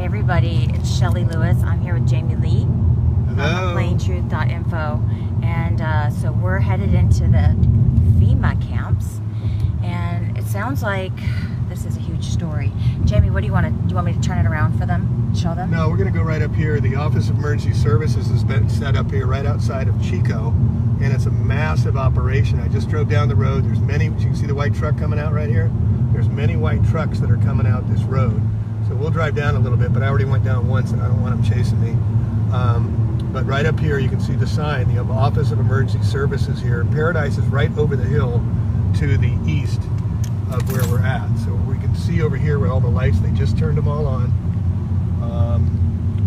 Hey everybody, it's Shelly Lewis. I'm here with Jamie Lee from plaintruth.info, and so we're headed into the Fema camps, and it sounds like this is a huge story. Jamie, what do you want to? Do you want me to turn it around for them? Show them? No, we're going to go right up here. The Office of Emergency Services has been set up here right outside of Chico, and it's a massive operation. I just drove down the road. There's many. You can see the white truck coming out right here. There's many white trucks that are coming out this road. So we'll drive down a little bit, but I already went down once and I don't want them chasing me. But right up here you can see the sign, the Office of Emergency Services here. Paradise is right over the hill to the east of where we're at. So we can see over here where all the lights, they just turned them all on.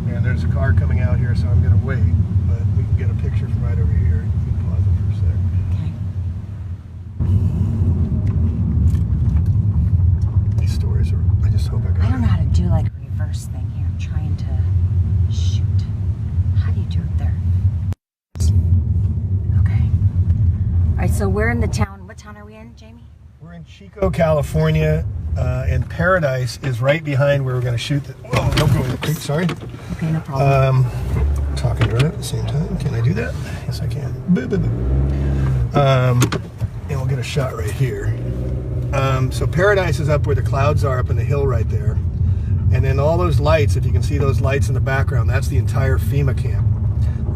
And there's a car coming out here, so I'm going to wait. But we can get a picture from right over here. You can pause it for a sec. Okay. These stories are, I just hope I got it. I don't know how to do like a reverse thing here. I'm trying to shoot. How do you do it there? Okay. All right, so we're in the town. What town are we in, Jamie? We're in Chico, California, and Paradise is right behind where we're going to shoot the... Whoa, don't go in the creek, sorry. Okay, no problem. Talking right at the same time. Can I do that? Yes, I can. Boo, boo, boo. And we'll get a shot right here. So Paradise is up where the clouds are, up in the hill right there. And then all those lights, if you can see those lights in the background, that's the entire FEMA camp.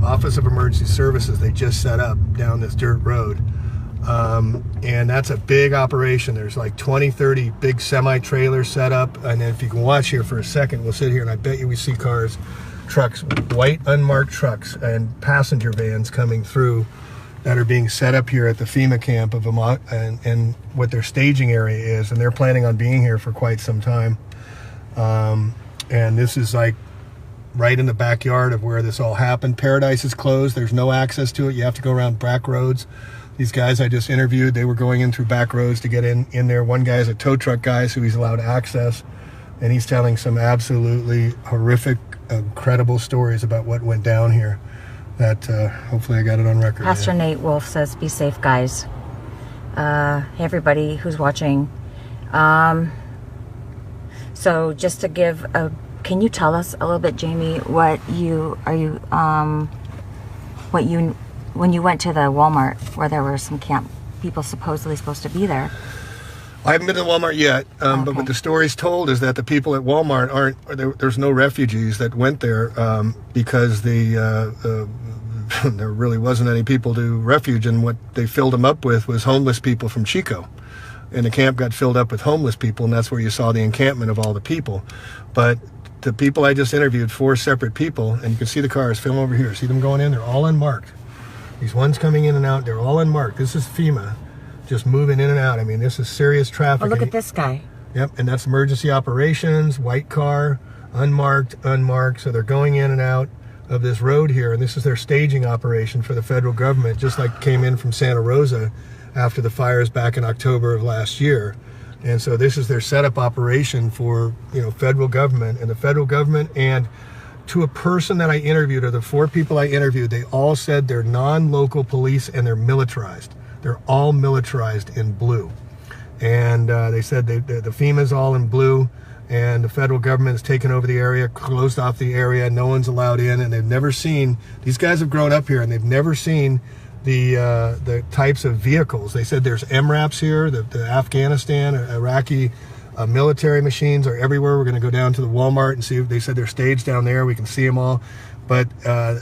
Office of Emergency Services, they just set up down this dirt road. And that's a big operation. There's like 20, 30 big semi-trailers set up. And then if you can watch here for a second, we'll sit here and I bet you we see cars, trucks, white unmarked trucks and passenger vans coming through that are being set up here at the FEMA camp of Vermont, and what their staging area is. And they're planning on being here for quite some time. And this is like right in the backyard of where this all happened. Paradise is closed. There's no access to it. You have to go around back roads. These guys I just interviewed, they were going in through back roads to get in there. One guy is a tow truck guy, so he's allowed access. And he's telling some absolutely horrific, incredible stories about what went down here. That hopefully I got it on record. Pastor Nate Wolf says, be safe, guys. Hey, everybody who's watching. So just to give a, can you tell us a little bit, Jamie, when you went to the Walmart where there were some camp people supposedly supposed to be there? I haven't been to Walmart yet, Okay. but what the story's told is that the people at Walmart there's no refugees that went there because there really wasn't any people to refuge, and what they filled them up with was homeless people from Chico. And the camp got filled up with homeless people, and that's where you saw the encampment of all the people. But the people I just interviewed, 4 separate people, and you can see the cars, film over here, see them going in, they're all unmarked. These ones coming in and out, they're all unmarked. This is FEMA, just moving in and out. I mean, this is serious traffic. Oh, look at this guy. Yep, and that's emergency operations, white car, unmarked, so they're going in and out of this road here, and this is their staging operation for the federal government, just like came in from Santa Rosa after the fires back in October of last year. And so this is their setup operation for, federal government, and the federal government, and to a person that I interviewed, or the 4 people I interviewed, they all said they're non-local police and they're militarized. They're all militarized in blue. And they said the FEMA's all in blue, and the federal government has taken over the area, closed off the area, no one's allowed in, and they've never seen, these guys have grown up here and they've never seen the types of vehicles. They said there's MRAPs here, the Afghanistan, Iraqi military machines are everywhere. We're going to go down to the Walmart and see. They said they're staged down there. We can see them all. But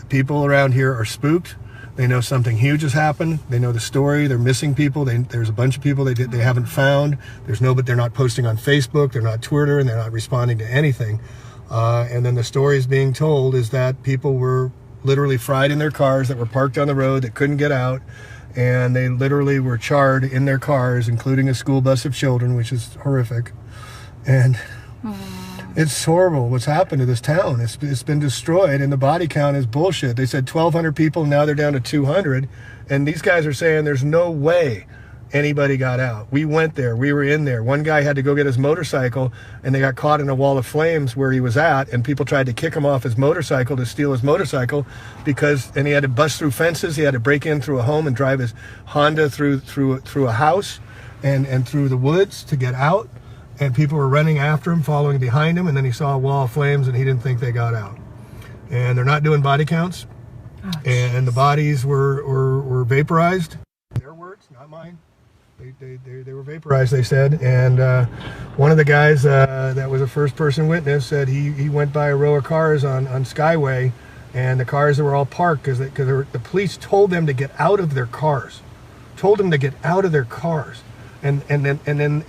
people around here are spooked. They know something huge has happened. They know the story. They're missing people. There's a bunch of people they haven't found. But they're not posting on Facebook. They're not Twitter, and they're not responding to anything. And then the story is being told is that people were literally fried in their cars that were parked on the road that couldn't get out. And they literally were charred in their cars, including a school bus of children, which is horrific. And it's horrible what's happened to this town. It's been destroyed, and the body count is bullshit. They said 1,200 people, now they're down to 200. And these guys are saying there's no way anybody got out. We went there. We were in there. One guy had to go get his motorcycle, and they got caught in a wall of flames where he was at, and people tried to kick him off his motorcycle to steal his motorcycle and he had to bust through fences. He had to break in through a home and drive his Honda through a house and through the woods to get out. and people were running after him, following behind him, and then he saw a wall of flames, and he didn't think they got out. And they're not doing body counts, and the bodies were vaporized. Their words, not mine. They were vaporized, they said. And one of the guys that was a first-person witness said he went by a row of cars on Skyway, and the cars that were all parked because the police told them to get out of their cars. Told them to get out of their cars, and then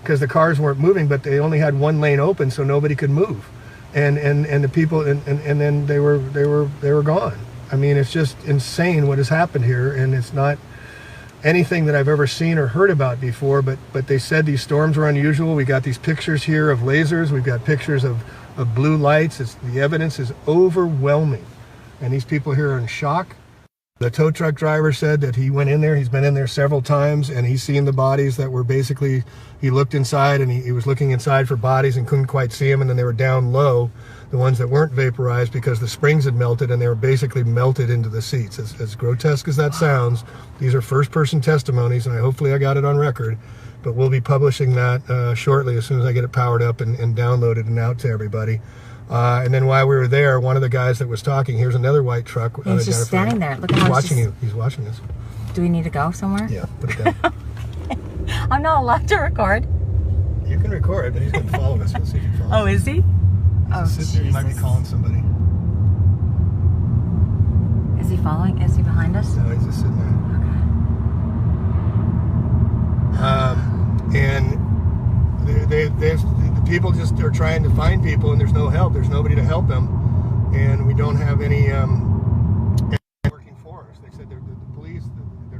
because the cars weren't moving, but they only had one lane open, so nobody could move, and the people and then they were gone. I mean, it's just insane what has happened here, and it's not anything that I've ever seen or heard about before. But they said these storms were unusual. We got these pictures here of lasers. We've got pictures of blue lights. The evidence is overwhelming, and these people here are in shock. The tow truck driver said that he went in there, he's been in there several times, and he's seen the bodies that were basically, he looked inside and he was looking inside for bodies and couldn't quite see them, and then they were down low, the ones that weren't vaporized, because the springs had melted and they were basically melted into the seats. As grotesque as that sounds, these are first-person testimonies, and hopefully I got it on record, but we'll be publishing that shortly as soon as I get it powered up and downloaded and out to everybody. And then while we were there, one of the guys that was talking, here's another white truck. He's just standing there. Look, he's watching you. He's watching us. Do we need to go somewhere? Yeah, put it down. I'm not allowed to record. You can record, but he's going to follow us. We'll see if he follows. Oh, is he? Oh, sit there. He might be calling somebody. Is he following? Is he behind us? No, he's just sitting there. Okay. And the people just are trying to find people, and there's no help. There's nobody to help them, and we don't have any working for us. They said the police, they're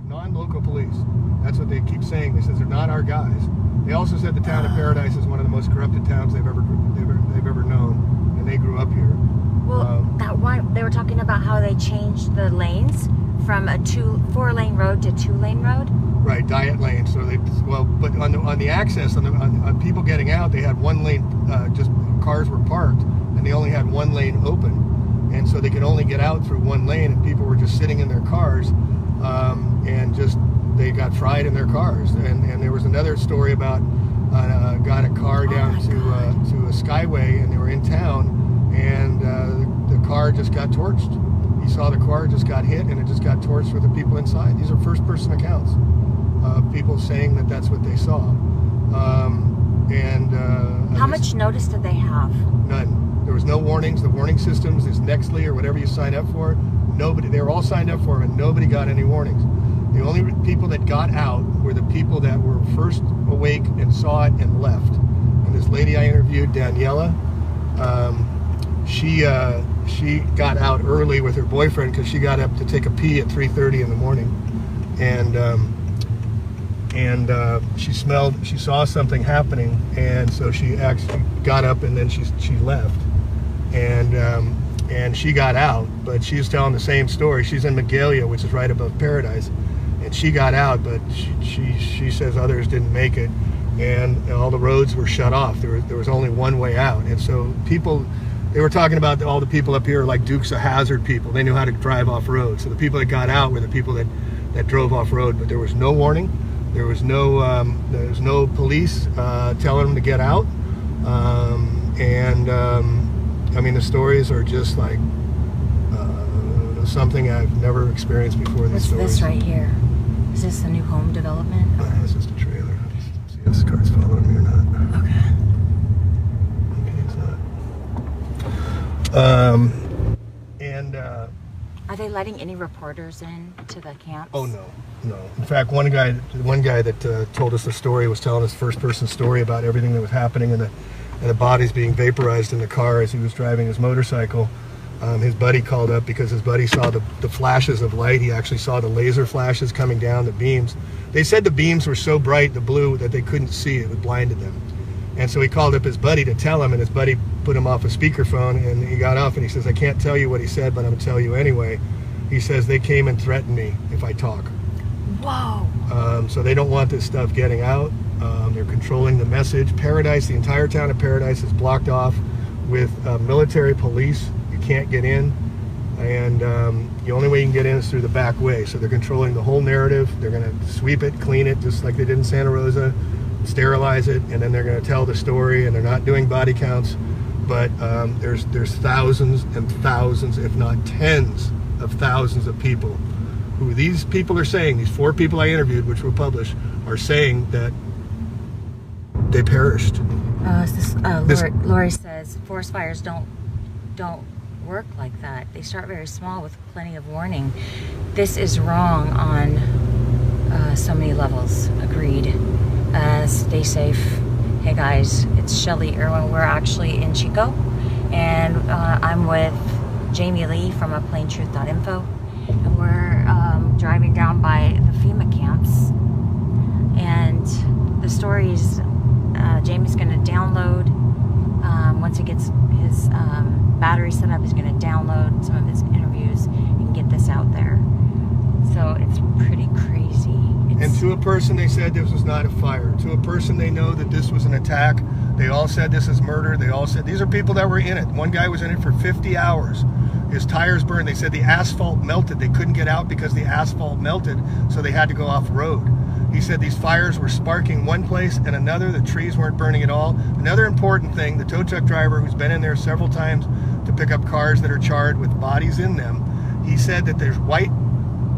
non-local police. That's what they keep saying. They said they're not our guys. They also said the town of Paradise is one of the most corrupted towns they've ever known, and they grew up here. Well, that one, they were talking about how they changed the lanes from a 4-lane road to 2-lane road. Right, diet lane. So but on the access, on people getting out, they had one lane. Just cars were parked, and they only had one lane open, and so they could only get out through one lane, and people were just sitting in their cars, and just they got fried in their cars. And there was another story about got a car down to a Skyway, and they were in town, and the car just got torched. He saw the car just got hit, and it just got torched with the people inside. These are first-person accounts. People saying that that's what they saw. How much notice did they have? None. There was no warnings. The warning systems, this Nextly or whatever you sign up for, nobody. They were all signed up for them, and nobody got any warnings. The only people that got out were the people that were first awake and saw it and left. And this lady I interviewed, Daniela, she got out early with her boyfriend because she got up to take a pee at 3:30 in the morning, and she saw something happening, and so she actually got up, and then she left, and she got out, but she's telling the same story. She's in Magalia, which is right above Paradise, and she got out, but she says others didn't make it, and all the roads were shut off. There was only one way out, and so people. They were talking about all the people up here like Dukes of Hazzard people. They knew how to drive off-road. So the people that got out were the people that drove off-road. But there was no warning. There was no police telling them to get out. I mean, the stories are just like something I've never experienced before. What's this right here? Is this a new home development? It's just a trailer. See if this car's following me or not. Okay. Are they letting any reporters in to the camps? Oh no. In fact, one guy that told us the story was telling us first-person story about everything that was happening and the bodies being vaporized in the car as he was driving his motorcycle. His buddy called up because his buddy saw the flashes of light. He actually saw the laser flashes coming down the beams. They said the beams were so bright, the blue, that they couldn't see it. It blinded them. And so he called up his buddy to tell him, and his buddy put him off a speakerphone, and he got off and he says, I can't tell you what he said, but I'm going to tell you anyway. He says, they came and threatened me if I talk. Whoa. So they don't want this stuff getting out. They're controlling the message. Paradise, the entire town of Paradise is blocked off with military police. You can't get in. And the only way you can get in is through the back way. So they're controlling the whole narrative. They're going to sweep it, clean it, just like they did in Santa Rosa. sterilize it, and then they're going to tell the story, and they're not doing body counts. But there's thousands and thousands, if not tens of thousands of people who these people are saying, these 4 people I interviewed, which will publish, are saying that they perished. Lori says forest fires don't work like that. They start very small with plenty of warning. This is wrong on so many levels. Agreed. Stay safe. Hey guys, it's Shelly Irwin. We're actually in Chico, and I'm with Jamie Lee from plaintruth.info, and we're driving down by the FEMA camps, and the stories Jamie's going to download. Once he gets his battery set up, he's going to download some of his interviews and get this out there. So it's pretty crazy. And to a person, they said this was not a fire. To a person, they know that this was an attack. They all said this is murder. They all said, these are people that were in it. One guy was in it for 50 hours. His tires burned. They said the asphalt melted. They couldn't get out because the asphalt melted, so they had to go off road. He said these fires were sparking one place and another. The trees weren't burning at all. Another important thing, the tow truck driver who's been in there several times to pick up cars that are charred with bodies in them, he said that there's white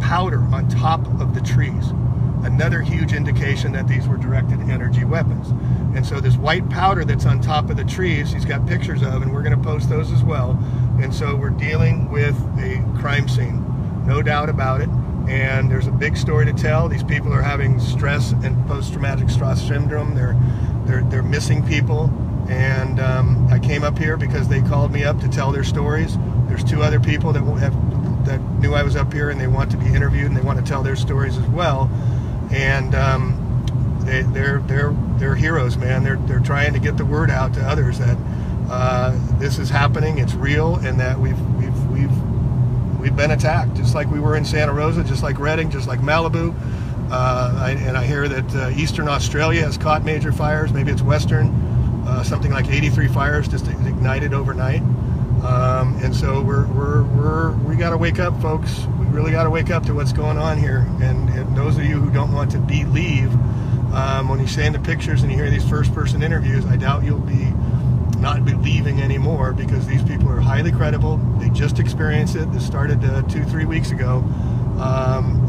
powder on top of the trees. Another huge indication that these were directed energy weapons. And so this white powder that's on top of the trees, he's got pictures of, and we're going to post those as well. And so we're dealing with a crime scene, no doubt about it. And there's a big story to tell. These people are having stress and post-traumatic stress syndrome. They're missing people. And I came up here because they called me up to tell their stories. There's 2 other people that knew I was up here, and they want to be interviewed, and they want to tell their stories as well. And they're heroes, man. They're trying to get the word out to others that this is happening, it's real, and that we've been attacked, just like we were in Santa Rosa, just like Redding, just like Malibu. And I hear that Eastern Australia has caught major fires. Maybe it's Western. Something like 83 fires just ignited overnight. And so we got to wake up, folks. We really got to wake up to what's going on here. And those of you who don't want to believe, when you see in the pictures and you hear these first-person interviews, I doubt you'll be not believing anymore, because these people are highly credible. They just experienced it. This started 2-3 weeks ago.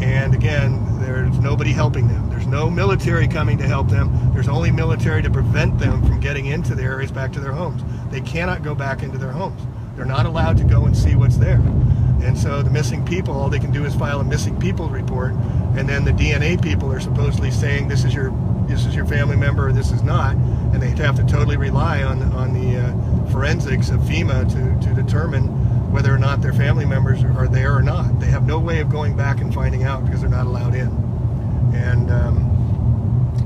And again, there's nobody helping them. There's no military coming to help them. There's only military to prevent them from getting into their areas, back to their homes. They cannot go back into their homes. They're not allowed to go and see what's there. And so the missing people, all they can do is file a missing people report, and then the DNA people are supposedly saying this is your family member or this is not, and they have to totally rely on the forensics of FEMA to determine whether or not their family members are there or not. They have no way of going back and finding out because they're not allowed in. And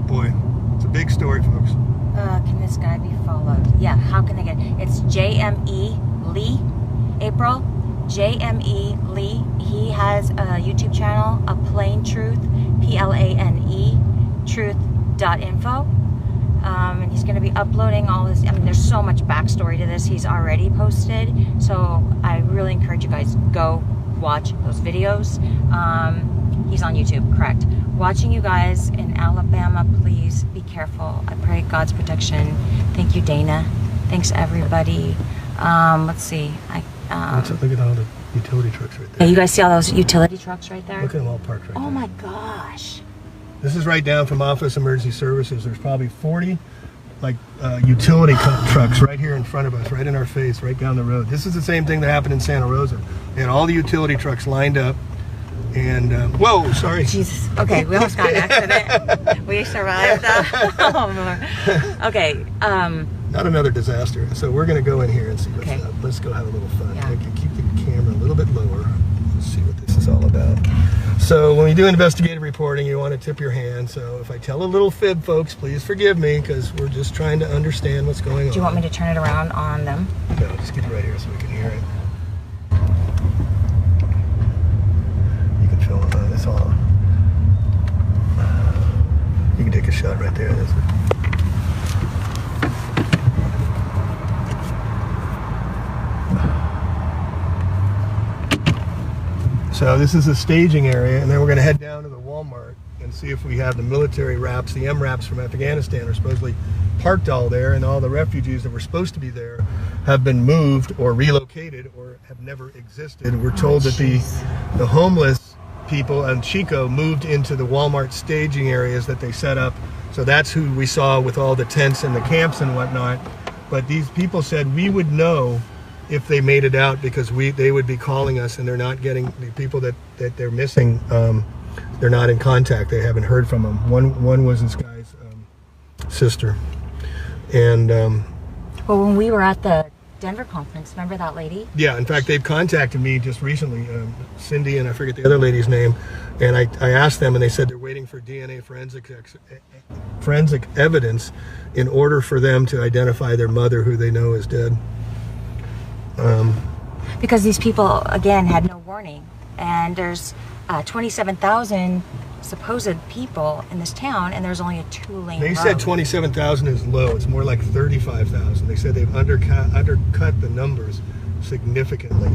boy, it's a big story, folks. Can this guy be followed? Yeah, how can I get it? It's JME Lee, April. JME Lee. He has a YouTube channel, A Plain Truth, PLANE, truth.info. And he's going to be uploading all this. I mean, there's so much backstory to this he's already posted. So I really encourage you guys, go watch those videos. He's on YouTube, correct. Watching you guys in Alabama, please be careful. I pray God's protection. Thank you, Dana. Thanks, everybody. Let's see. Look at all the utility trucks right there. Yeah, you guys see all those utility trucks right there? Look at them all parked right there. Oh my gosh. This is right down from Office Emergency Services. There's probably 40 utility trucks right here in front of us, right in our face, right down the road. This is the same thing that happened in Santa Rosa. They had all the utility trucks lined up. And, whoa, sorry. Jesus. Okay, we almost got an accident. We survived. Oh, okay. Not another disaster. So we're going to go in here and see what's up. Let's go have a little fun. Yeah. I can keep the camera a little bit lower. Let's see what this is all about. So when we do investigative reporting, you want to tip your hand. So if I tell a little fib, folks, please forgive me, because we're just trying to understand what's going on. Do you want me to turn it around on them? No, just get it right here so we can hear it. You can film it. That's all. You can take a shot right there. That's it. So this is a staging area, and then we're going to head down to the Walmart, and and see if we have the military wraps. The MRAPs from Afghanistan are supposedly parked all there, and all the refugees that were supposed to be there have been moved or relocated or have never existed. We're told that the homeless people in Chico moved into the Walmart staging areas that they set up. So that's who we saw with all the tents and the camps and whatnot. But these people said we would know if they made it out, because they would be calling us, and they're not getting the people that they're missing. They're not in contact. They haven't heard from them. One was this guy's sister. And well, when we were at the Denver conference, remember that lady? Yeah, in fact, they've contacted me just recently, Cindy, and I forget the other lady's name, and I asked them, and they said they're waiting for DNA forensic evidence in order for them to identify their mother, who they know is dead. Because these people, again, had no warning, and there's 27,000 supposed people in this town, and there's only a 2-lane road. They said 27,000 is low. It's more like 35,000. They said they've undercut the numbers significantly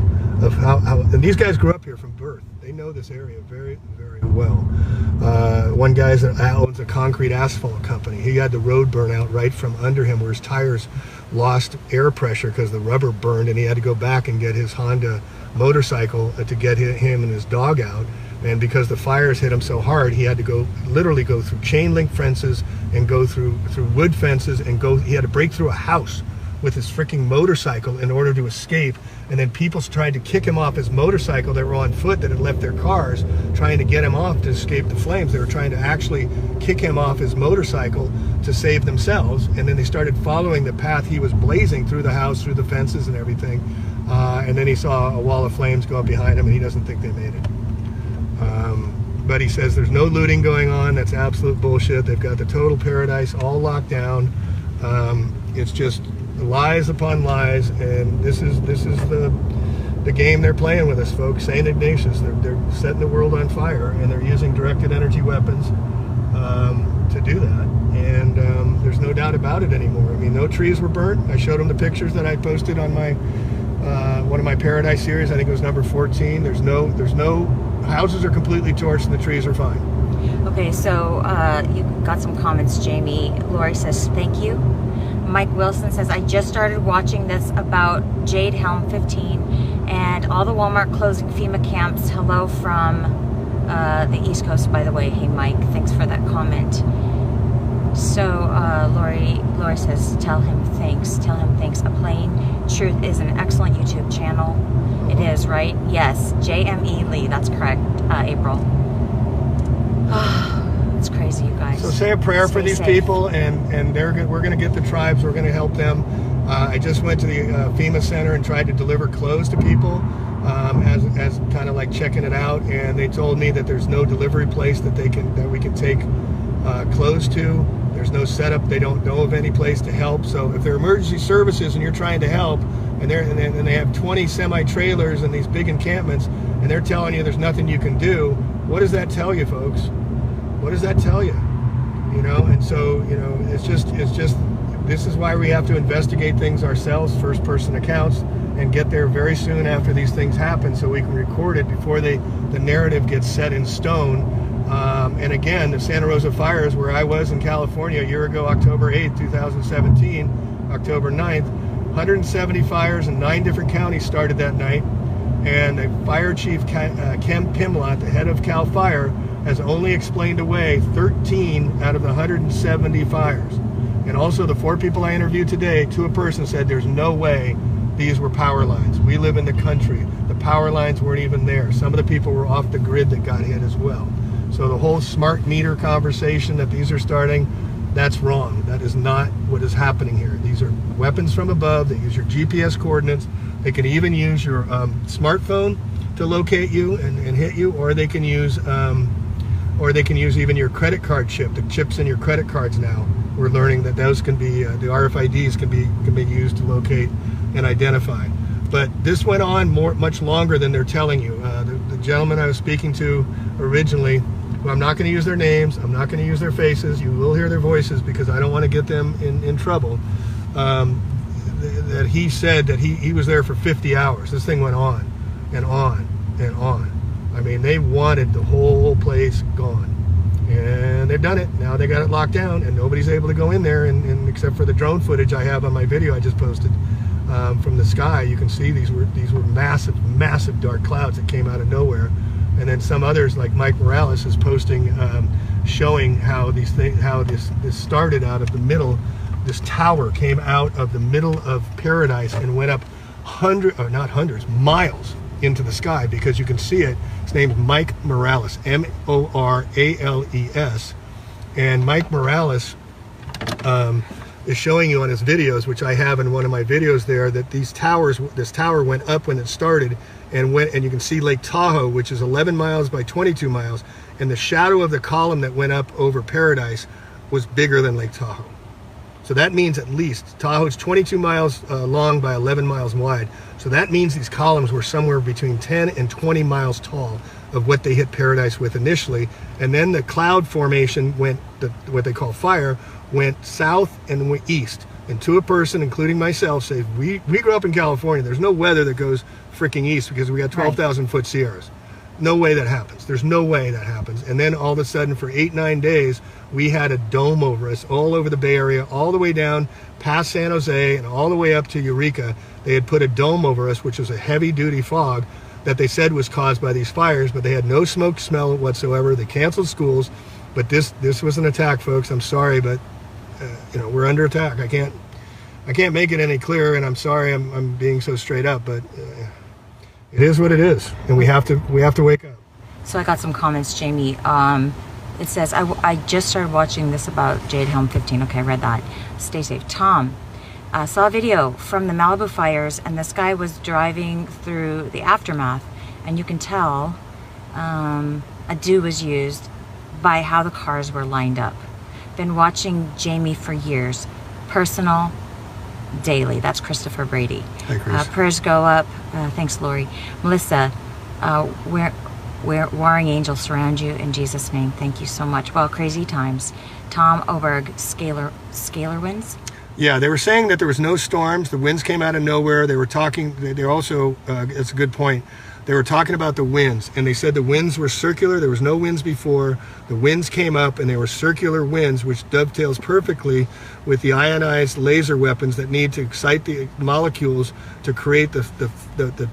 of how and these guys grew up here from birth. They know this area very, very well. One guy owns a concrete asphalt company. He had the road burn out right from under him, where his tires lost air pressure because the rubber burned, and he had to go back and get his Honda motorcycle to get him and his dog out. And because the fires hit him so hard, he had to literally go through chain link fences and go through wood fences, and he had to break through a house with his freaking motorcycle in order to escape. And then people tried to kick him off his motorcycle that were on foot, that had left their cars, trying to get him off to escape the flames. They were trying to actually kick him off his motorcycle to save themselves. And then they started following the path he was blazing through the house, through the fences and everything. And then he saw a wall of flames go up behind him, and he doesn't think they made it. But he says there's no looting going on. That's absolute bullshit. They've got the total paradise all locked down. It's just lies upon lies, and this is the game they're playing with us, folks. St. Ignatius, they're setting the world on fire, and they're using directed energy weapons to do that. And there's no doubt about it anymore. I mean, no trees were burnt. I showed them the pictures that I posted on my one of my Paradise series. I think it was number 14. There's no houses are completely torched, and the trees are fine. Okay, so you got some comments, Jamie. Lori says, thank you. Mike Wilson says, I just started watching this about Jade Helm 15 and all the Walmart closing FEMA camps. Hello from the East Coast, by the way. Hey, Mike, thanks for that comment. So Lori says, tell him thanks. Tell him thanks. A Plain Truth is an excellent YouTube channel. It is, right? Yes, JME Lee. That's correct, April. It's crazy, you guys. So say a prayer for these people, and we're going to get the tribes. We're going to help them. I just went to the FEMA center and tried to deliver clothes to people as kind of like checking it out, and they told me that there's no delivery place that we can take clothes to. There's no setup. They don't know of any place to help. So if they're emergency services and you're trying to help, and they have 20 semi-trailers and these big encampments, and they're telling you there's nothing you can do, what does that tell you, folks? What does that tell you? You know, and so, you know, it's just this is why we have to investigate things ourselves, first-person accounts, and get there very soon after these things happen, so we can record it before the narrative gets set in stone. And again, the Santa Rosa fires, where I was in California a year ago, October 8th, 2017, October 9th, 170 fires in 9 different counties started that night. And the fire chief, Ken Pimlott, the head of CAL FIRE, has only explained away 13 out of the 170 fires. And also the 4 people I interviewed today, to a person, said there's no way these were power lines. We live in the country. The power lines weren't even there. Some of the people were off the grid that got hit as well. So the whole smart meter conversation that these are starting, that's wrong. That is not what is happening here. These are weapons from above. They use your GPS coordinates. They can even use your smartphone to locate you and hit you, or they can use even your credit card chip. The chips in your credit cards now, we're learning that those can be the RFIDs can be used to locate and identify. But this went on much longer than they're telling you. The gentleman I was speaking to originally, who I'm not going to use their names, I'm not going to use their faces, you will hear their voices because I don't want to get them in trouble, that he said that he was there for 50 hours. This thing went on and on and on. I mean, they wanted the whole place gone. And they've done it. Now they got it locked down, and nobody's able to go in there, and except for the drone footage I have on my video I just posted from the sky. You can see these were massive dark clouds that came out of nowhere. And then some others, like Mike Morales, is posting showing how this started out of the middle. This tower came out of the middle of paradise and went up miles into the sky, because you can see it. His name is Mike Morales, M-O-R-A-L-E-S. And Mike Morales is showing you on his videos, which I have in one of my videos there, that this tower went up when it started, and you can see Lake Tahoe, which is 11 miles by 22 miles, and the shadow of the column that went up over Paradise was bigger than Lake Tahoe. So that means at least Tahoe's 22 miles long by 11 miles wide. So that means these columns were somewhere between 10 and 20 miles tall of what they hit Paradise with initially. And then the cloud formation went, what they call fire, went south and went east. And to a person, including myself, say, we grew up in California. There's no weather that goes freaking east, because we got 12,000 foot Sierras. No way that happens. There's no way that happens. And then all of a sudden, for 8-9 days, we had a dome over us all over the Bay Area, all the way down past San Jose and all the way up to Eureka. They had put a dome over us, which was a heavy duty fog that they said was caused by these fires, but they had no smoke smell whatsoever. They canceled schools. But this was an attack, folks. I'm sorry, but you know, we're under attack. I can't make it any clearer, and I'm sorry I'm being so straight up, but it is what it is, and we have to wake up. So I got some comments, Jamie. It says, I just started watching this about Jade Helm 15. Okay, I read that. Stay safe. Tom, saw a video from the Malibu fires, and this guy was driving through the aftermath, and you can tell a dew was used by how the cars were lined up. Been watching Jamie for years. Personal, daily. That's Christopher Brady. Hi, Chris. Prayers go up. Thanks, Lori. Melissa, warring angels surround you in Jesus' name. Thank you so much. Well, crazy times. Tom Oberg, scalar winds. Yeah, they were saying that there was no storms. The winds came out of nowhere. They were talking. They also, it's a good point. They were talking about the winds, and they said the winds were circular. There was no winds before. The winds came up, and they were circular winds, which dovetails perfectly with the ionized laser weapons that need to excite the molecules to create the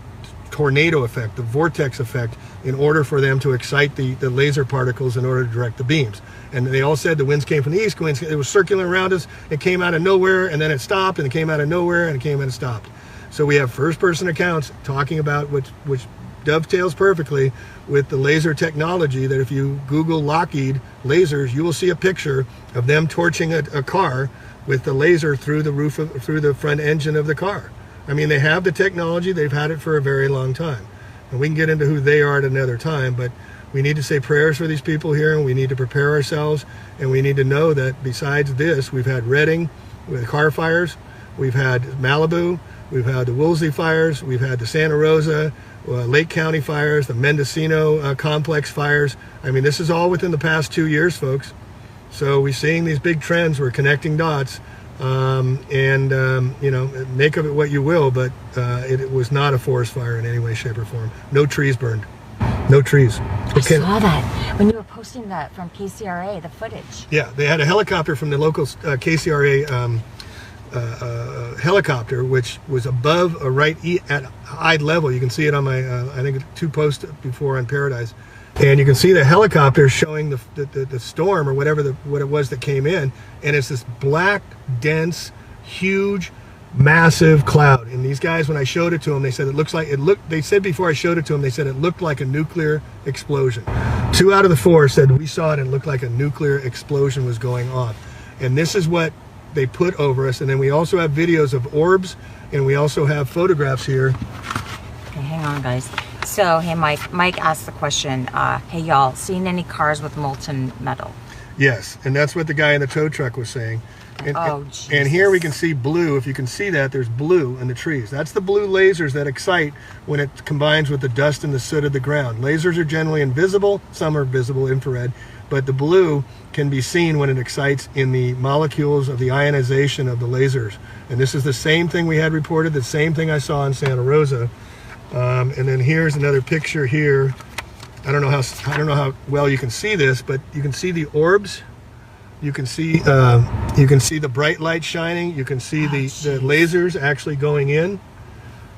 tornado effect, the vortex effect, in order for them to excite the laser particles in order to direct the beams. And they all said the winds came from the east. It was circular around us. It came out of nowhere, and then it stopped, and it came out of nowhere, and it came and it stopped. So we have first-person accounts talking about which dovetails perfectly with the laser technology, that if you Google Lockheed lasers, you will see a picture of them torching a car with the laser through the roof through the front engine of the car. I mean, they have the technology. They've had it for a very long time. And we can get into who they are at another time, but we need to say prayers for these people here, and we need to prepare ourselves, and we need to know that besides this, we've had Redding with car fires, we've had Malibu, we've had the Woolsey fires, we've had the Santa Rosa, Lake County fires, the Mendocino complex fires. I mean, this is all within the past 2 years, folks. So we're seeing these big trends. We're connecting dots, you know, make of it what you will, but it was not a forest fire in any way, shape, or form. No trees burned. No trees. I saw that when you were posting that from KCRA, the footage. Yeah, they had a helicopter from the local KCRA helicopter, which was above at eye level. You can see it on my I think 2 posts before on Paradise, and you can see the helicopter showing the storm or what it was that came in, and it's this black, dense, huge, massive cloud. And these guys, when I showed it to them, they said they said before I showed it to them, they said it looked like a nuclear explosion. 2 out of the 4 said we saw it and it looked like a nuclear explosion was going on. And this is what they put over us. And then we also have videos of orbs, and we also have photographs here. Okay, hang on, guys. So, hey, Mike asked the question, hey, y'all, seen any cars with molten metal? Yes, and that's what the guy in the tow truck was saying. And here we can see blue. If you can see that, there's blue in the trees. That's the blue lasers that excite when it combines with the dust and the soot of the ground. Lasers are generally invisible. Some are visible infrared. But the blue can be seen when it excites in the molecules of the ionization of the lasers. And this is the same thing we had reported, the same thing I saw in Santa Rosa. And then here's another picture here I don't know how well you can see this, but you can see the orbs. You can see the bright light shining. You can see the lasers actually going in,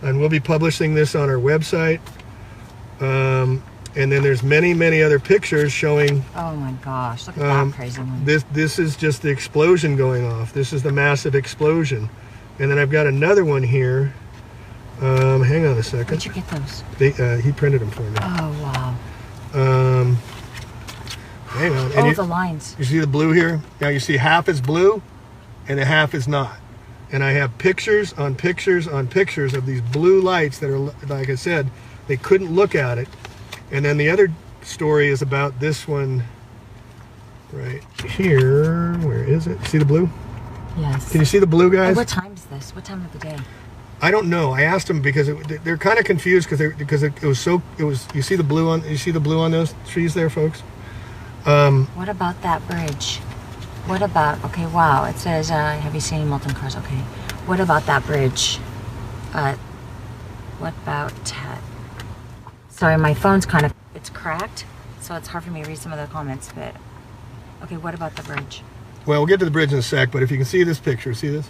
and we'll be publishing this on our website. And then there's many other pictures showing. Oh my gosh! Look at that crazy one. This is just the explosion going off. This is the massive explosion, and then I've got another one here. Hang on a second. Where'd you get those? He printed them for me. Oh wow. Hang on. And the lines. You see the blue here? Now you see half is blue, and the half is not. And I have pictures on pictures on pictures of these blue lights that are, like I said, they couldn't look at it. And then the other story is about this one right here. Where is it? See the blue? Yes. Can you see the blue, guys? Oh, what time is this? What time of the day? I don't know. I asked them because they're kind of confused because it was. You see the blue on those trees there, folks? What about that bridge? What about? Okay, wow. It says, "Have you seen molten cars?" Okay. What about that bridge? What about? Sorry, my phone's it's cracked, so it's hard for me to read some of the comments. But okay, what about the bridge? Well, we'll get to the bridge in a sec. But if you can see this picture, see this?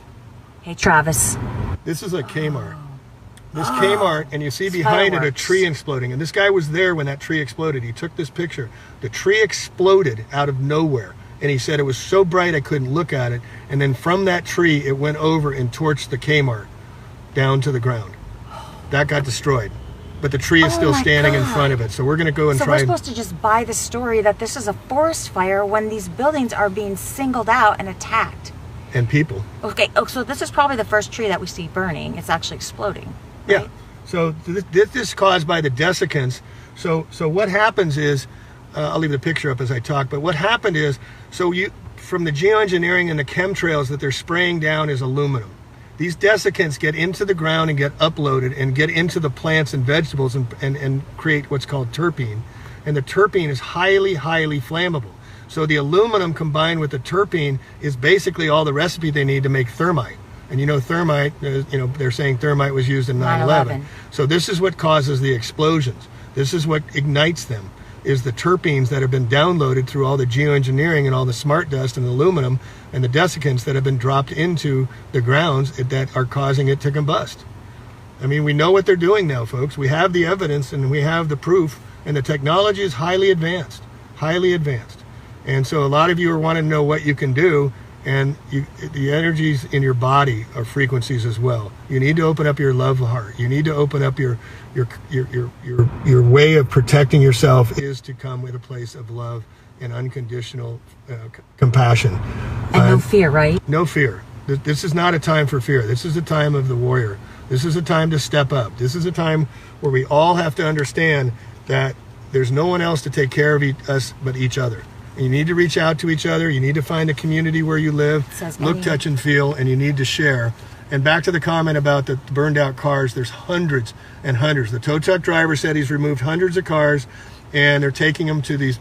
Hey, Travis. This is a Kmart. This Kmart, and you see behind it a tree exploding. And this guy was there when that tree exploded. He took this picture. The tree exploded out of nowhere. And he said it was so bright I couldn't look at it. And then from that tree, it went over and torched the Kmart down to the ground. That got destroyed. But the tree is still standing in front of it. So we're going to go and try. So we're supposed to just buy the story that this is a forest fire when these buildings are being singled out and attacked. And people. Okay, so this is probably the first tree that we see burning. It's actually exploding. Right? Yeah. So this is caused by the desiccants. So what happens is, I'll leave the picture up as I talk, but what happened is, from the geoengineering and the chemtrails that they're spraying down is aluminum. These desiccants get into the ground and get uploaded and get into the plants and vegetables and create what's called terpene. And the terpene is highly flammable. So the aluminum combined with the terpene is basically all the recipe they need to make thermite. And thermite, they're saying thermite was used in 9/11. So this is what causes the explosions. This is what ignites them, is the terpenes that have been downloaded through all the geoengineering and all the smart dust and aluminum and the desiccants that have been dropped into the grounds that are causing it to combust. I mean, we know what they're doing now, folks. We have the evidence and we have the proof, and the technology is highly advanced. And so a lot of you are wanting to know what you can do, and the energies in your body are frequencies as well. You need to open up your love heart. You need to open up your way of protecting yourself is to come with a place of love and unconditional compassion. And no fear, right? No fear. This is not a time for fear. This is a time of the warrior. This is a time to step up. This is a time where we all have to understand that there's no one else to take care of us but each other. And you need to reach out to each other. You need to find a community where you live, look, touch, and feel, and you need to share. And back to the comment about the burned out cars, there's hundreds and hundreds. The tow truck driver said he's removed hundreds of cars, and they're taking them to these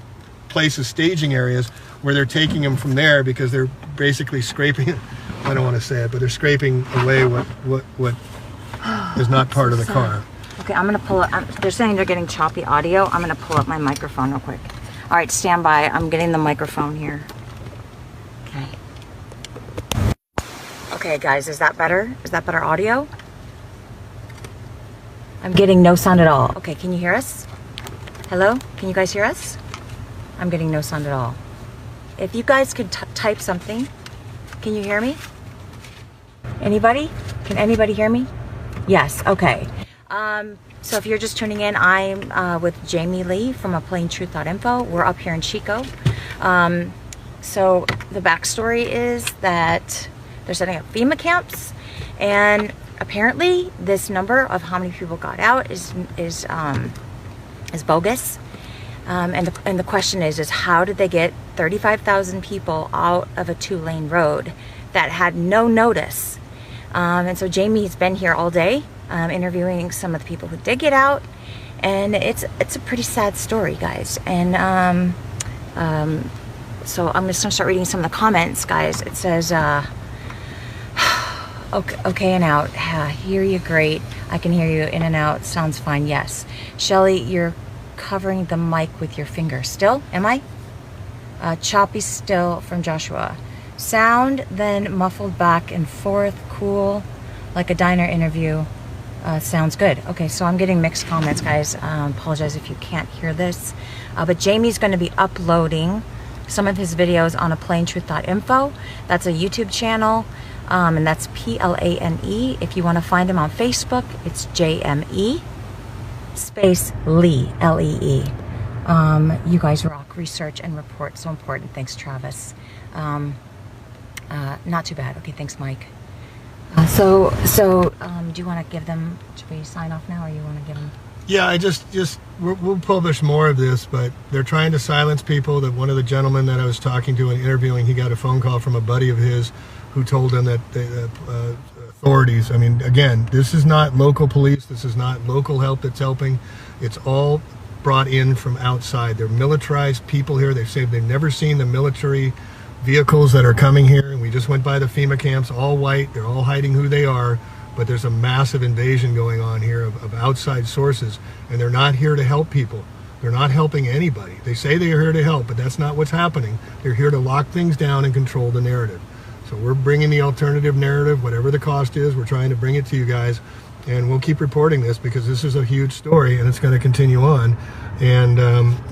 places, staging areas, where they're taking them from there because they're basically scraping, I don't want to say it, but they're scraping away what is not part of the car. Okay, I'm going to pull up. They're saying they're getting choppy audio. I'm going to pull up my microphone real quick. All right, stand by. I'm getting the microphone here. Okay. Okay, guys, is that better? Is that better audio? I'm getting no sound at all. Okay, can you hear us? Hello? Can you guys hear us? I'm getting no sound at all. If you guys could type something. Can you hear me? Anybody? Can anybody hear me? Yes, okay. So if you're just tuning in, I'm with Jamie Lee from plaintruth.info. We're up here in Chico. So the backstory is that they're setting up FEMA camps, and apparently this number of how many people got out is bogus. And the question is how did they get 35,000 people out of a 2-lane road that had no notice? And so Jamie's been here all day, interviewing some of the people who did get out, and it's a pretty sad story, guys. And so I'm just gonna start reading some of the comments, guys. It says, okay and out. Hear you great. I can hear you in and out. Sounds fine. Yes. Shelly, you're covering the mic with your finger. Still? Am I? Choppy still from Joshua. Sound then muffled back and forth. Cool. Like a diner interview. Sounds good. Okay, so I'm getting mixed comments, guys. Apologize if you can't hear this. But Jamie's going to be uploading some of his videos on a plaintruth.info. That's a YouTube channel. And that's Plane. If you want to find him on Facebook, it's JME space Lee, Lee. You guys rock. Research and report, so important. Thanks, Travis. Not too bad. Okay, thanks, Mike. Do you want to give them, should we sign off now, or you want to give them? Yeah, we'll publish more of this, but they're trying to silence people. That one of the gentlemen that I was talking to and interviewing, he got a phone call from a buddy of his who told him that the authorities, I mean, again, this is not local police, this is not local help that's helping. It's all brought in from outside. They're militarized people here. They've said they've never seen the military vehicles that are coming here, and we just went by the FEMA camps, all white. They're all hiding who they are, but there's a massive invasion going on here of outside sources, and they're not here to help people. They're not helping anybody. They say they're here to help, but that's not what's happening. They're here to lock things down and control the narrative. So we're bringing the alternative narrative, whatever the cost is. We're trying to bring it to you guys, and we'll keep reporting this because this is a huge story, and it's going to continue on. And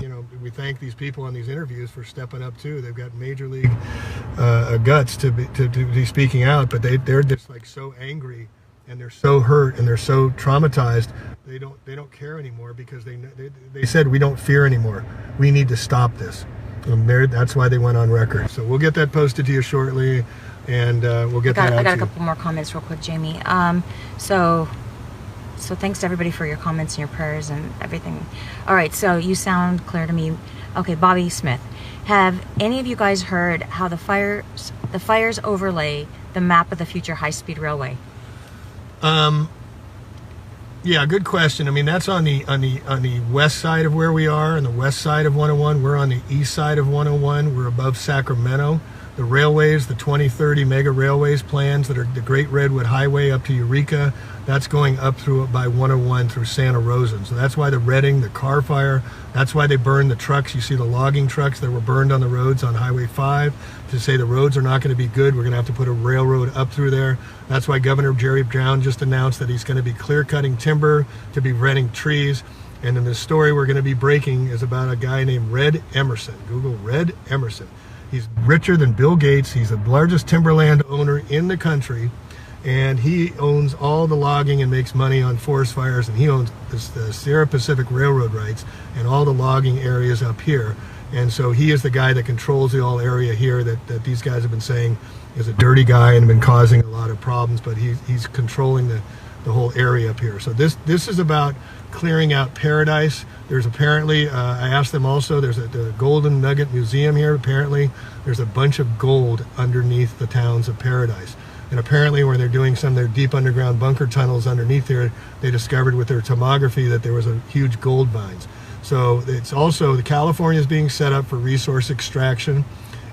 you know, we thank these people on these interviews for stepping up too. They've got major league guts to be speaking out, but they're just like so angry, and they're so hurt, and they're so traumatized. They don't care anymore because they said, we don't fear anymore. We need to stop this. And that's why they went on record. So we'll get that posted to you shortly, and we'll get that out to you. I got a couple more comments real quick, Jamie. So thanks to everybody for your comments and your prayers and everything. All right, so you sound clear to me. Okay, Bobby Smith. Have any of you guys heard how the fires overlay the map of the future high-speed railway? Yeah, good question. I mean, that's on the west side of where we are, on the west side of 101. We're on the east side of 101. We're above Sacramento. The railways, the 2030 mega railways plans that are the Great Redwood Highway up to Eureka, that's going up through by 101 through Santa Rosa. So that's why the Redding, the car fire, that's why they burned the trucks. You see the logging trucks that were burned on the roads on Highway 5 to say the roads are not going to be good. We're going to have to put a railroad up through there. That's why Governor Jerry Brown just announced that he's going to be clear cutting timber to be renting trees. And then the story we're going to be breaking is about a guy named Red Emerson. Google Red Emerson. He's richer than Bill Gates. He's the largest timberland owner in the country, and he owns all the logging and makes money on forest fires, and he owns the Sierra Pacific Railroad rights and all the logging areas up here. And so he is the guy that controls the whole area here that these guys have been saying is a dirty guy and been causing a lot of problems, but he's controlling the whole area up here. So this is about clearing out paradise. There's apparently, I asked them also, there's the Golden Nugget Museum here. Apparently there's a bunch of gold underneath the towns of paradise. And apparently when they're doing some of their deep underground bunker tunnels underneath there, they discovered with their tomography that there was a huge gold mines. So it's also, California is being set up for resource extraction.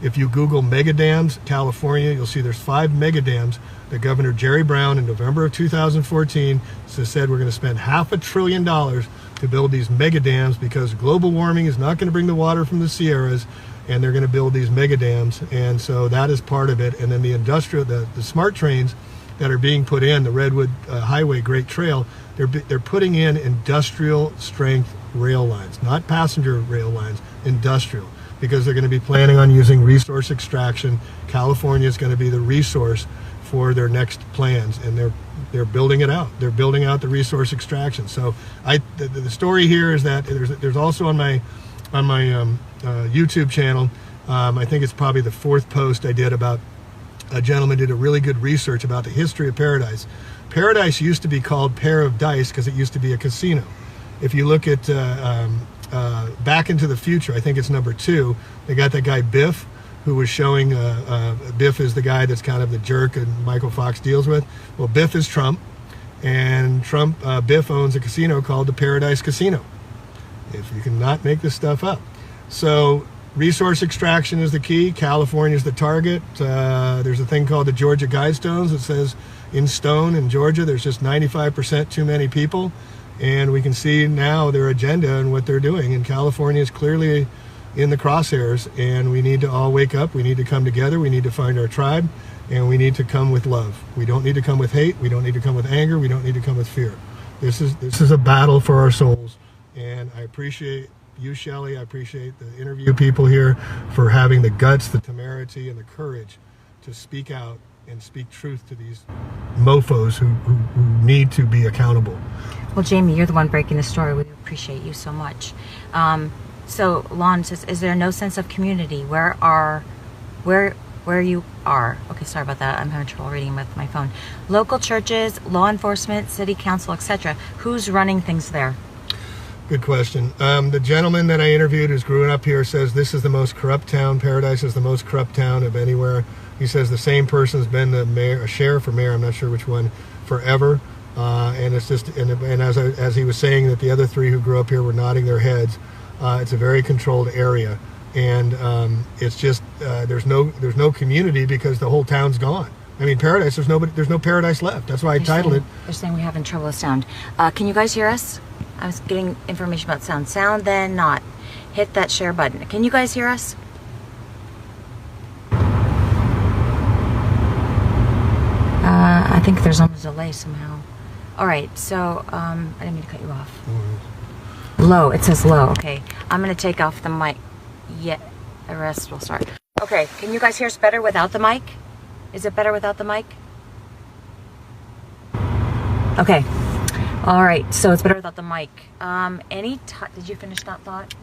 If you Google mega dams, California, you'll see there's 5 mega dams that Governor Jerry Brown in November of 2014 said we're going to spend $500 billion to build these mega dams because global warming is not going to bring the water from the Sierras, and they're going to build these mega dams. And so that is part of it. And then the industrial, the smart trains that are being put in, the Redwood Highway Great Trail, they're putting in industrial strength rail lines, not passenger rail lines, industrial, because they're going to be planning on using resource extraction. California is going to be the resource for their next plans, and they're building it out. They're building out the resource extraction. So the story here is that there's also on my YouTube channel, I think it's probably the 4th post I did about a gentleman did a really good research about the history of Paradise. Paradise used to be called Pair of Dice because it used to be a casino. If you look at Back into the Future, I think it's number 2, they got that guy Biff, who was showing, Biff is the guy that's kind of the jerk and Michael Fox deals with. Well, Biff is Trump, and Biff owns a casino called the Paradise Casino. If you cannot make this stuff up. So resource extraction is the key. California is the target. There's a thing called the Georgia Guidestones that says in stone in Georgia there's just 95% too many people. and we can see now their agenda and what they're doing. And California is clearly in the crosshairs, and we need to all wake up. We need to come together. We need to find our tribe, and we need to come with love. We don't need to come with hate. We don't need to come with anger. We don't need to come with fear. This is a battle for our souls, and I appreciate you, Shelley. I appreciate the interview people here for having the guts, the temerity, and the courage to speak out and speak truth to these mofos who need to be accountable. Well, Jamie, you're the one breaking the story. We appreciate you so much. So Lon says, is there no sense of community? Where you are? Okay, sorry about that. I'm having trouble reading with my phone. Local churches, law enforcement, city council, etc. Who's running things there? Good question. The gentleman that I interviewed who's growing up here says this is the most corrupt town. Paradise is the most corrupt town of anywhere. He says the same person's been the mayor, a sheriff or mayor, I'm not sure which one, forever. And it's just, and as he was saying that the other three who grew up here were nodding their heads. It's a very controlled area, and it's just there's no community because the whole town's gone. I mean, Paradise, there's no Paradise left. That's why I titled it. They're saying we're having trouble with sound. Can you guys hear us? I was getting information about sound. Sound, then not. Hit that share button. Can you guys hear us? I think there's almost a delay somehow. All right, so I didn't mean to cut you off. Low, it says low. Okay, I'm gonna take off the mic. Yeah, the rest will start. Okay, can you guys hear us better without the mic? Is it better without the mic? Okay. All right, so it's better without the mic. Did you finish that thought?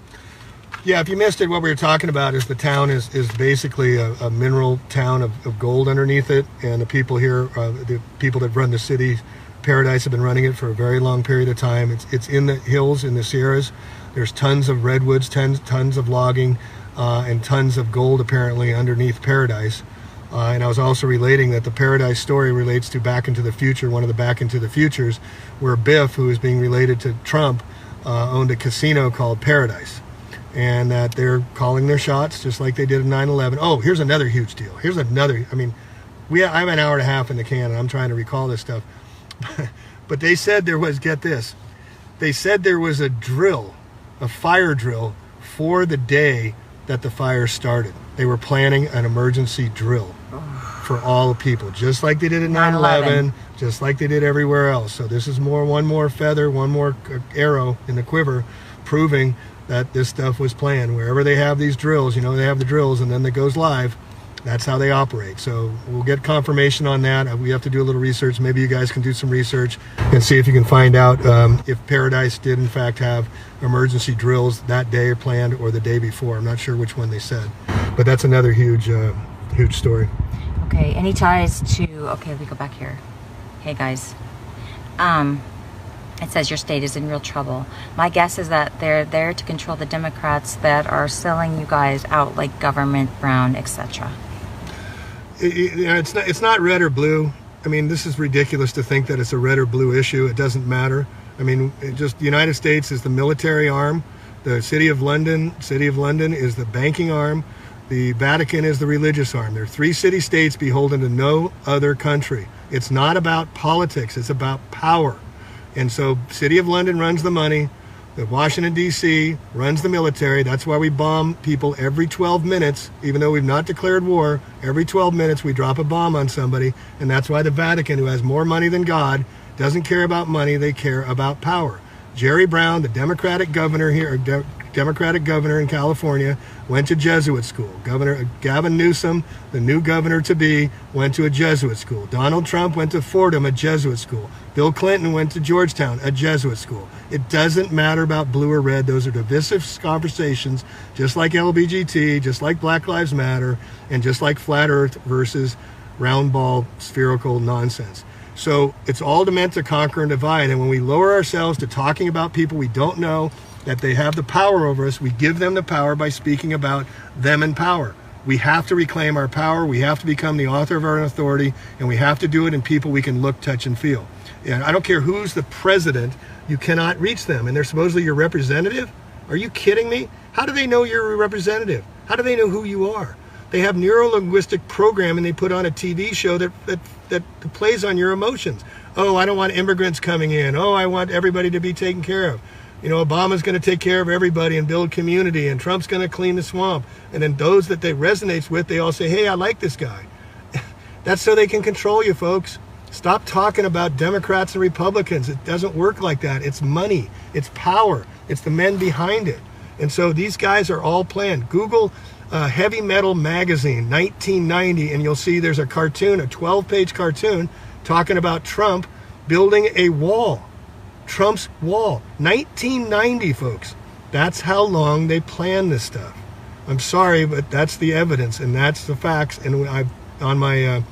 Yeah, if you missed it, what we were talking about is the town is basically a mineral town of gold underneath it, and the people here, the people that run the city, Paradise, have been running it for a very long period of time. It's in the hills, in the Sierras. There's tons of redwoods, tons of logging, and tons of gold apparently underneath Paradise. And I was also relating that the Paradise story relates to Back into the Future, one of the Back into the Futures, where Biff, who is being related to Trump, owned a casino called Paradise. And that they're calling their shots just like they did in 9/11. Oh, here's another huge deal. Here's another, I mean, I have an hour and a half in the can, and I'm trying to recall this stuff. But they said there was, get this, they said there was a drill, a fire drill, for the day that the fire started. They were planning an emergency drill for all the people, just like they did at 9/11, just like they did everywhere else. So this is one more feather, one more arrow in the quiver, proving that this stuff was planned. Wherever they have these drills, they have the drills, and then it goes live. That's how they operate. So we'll get confirmation on that. We have to do a little research. Maybe you guys can do some research and see if you can find out if Paradise did in fact have emergency drills that day planned or the day before. I'm not sure which one they said, but that's another huge story. Okay, any ties to, okay, we go back here. Hey guys, it says your state is in real trouble. My guess is that they're there to control the Democrats that are selling you guys out like government, brown, etc. It's not red or blue. I mean, this is ridiculous to think that it's a red or blue issue. It doesn't matter. I mean, the United States is the military arm. The City of London is the banking arm. The Vatican is the religious arm. There are 3 city-states beholden to no other country. It's not about politics. It's about power. And so City of London runs the money. The Washington, D.C. runs the military. That's why we bomb people every 12 minutes, even though we've not declared war. Every 12 minutes we drop a bomb on somebody. And that's why the Vatican, who has more money than God, doesn't care about money. They care about power. Jerry Brown, the Democratic governor here, Democratic governor in California, went to Jesuit school. Governor Gavin Newsom, the new governor-to-be, went to a Jesuit school. Donald Trump went to Fordham, a Jesuit school. Bill Clinton went to Georgetown, a Jesuit school. It doesn't matter about blue or red. Those are divisive conversations, just like LBGT, just like Black Lives Matter, and just like flat earth versus round ball spherical nonsense. So it's all meant to conquer and divide. And when we lower ourselves to talking about people we don't know, that they have the power over us, we give them the power by speaking about them in power. We have to reclaim our power. We have to become the author of our own authority, and we have to do it in people we can look, touch, and feel. And I don't care who's the president, you cannot reach them. And they're supposedly your representative? Are you kidding me? How do they know you're a representative? How do they know who you are? They have neuro-linguistic programming they put on a TV show that plays on your emotions. Oh, I don't want immigrants coming in. Oh, I want everybody to be taken care of. You know, Obama's going to take care of everybody and build community, and Trump's going to clean the swamp. And then those that they resonates with, they all say, hey, I like this guy. That's so they can control you, folks. Stop talking about Democrats and Republicans. It doesn't work like that. It's money. It's power. It's the men behind it. And so these guys are all planned. Google Heavy Metal Magazine, 1990, and you'll see there's a cartoon, a 12-page cartoon, talking about Trump building a wall. Trump's wall. 1990, folks. That's how long they planned this stuff. I'm sorry, but that's the evidence, and that's the facts. And on my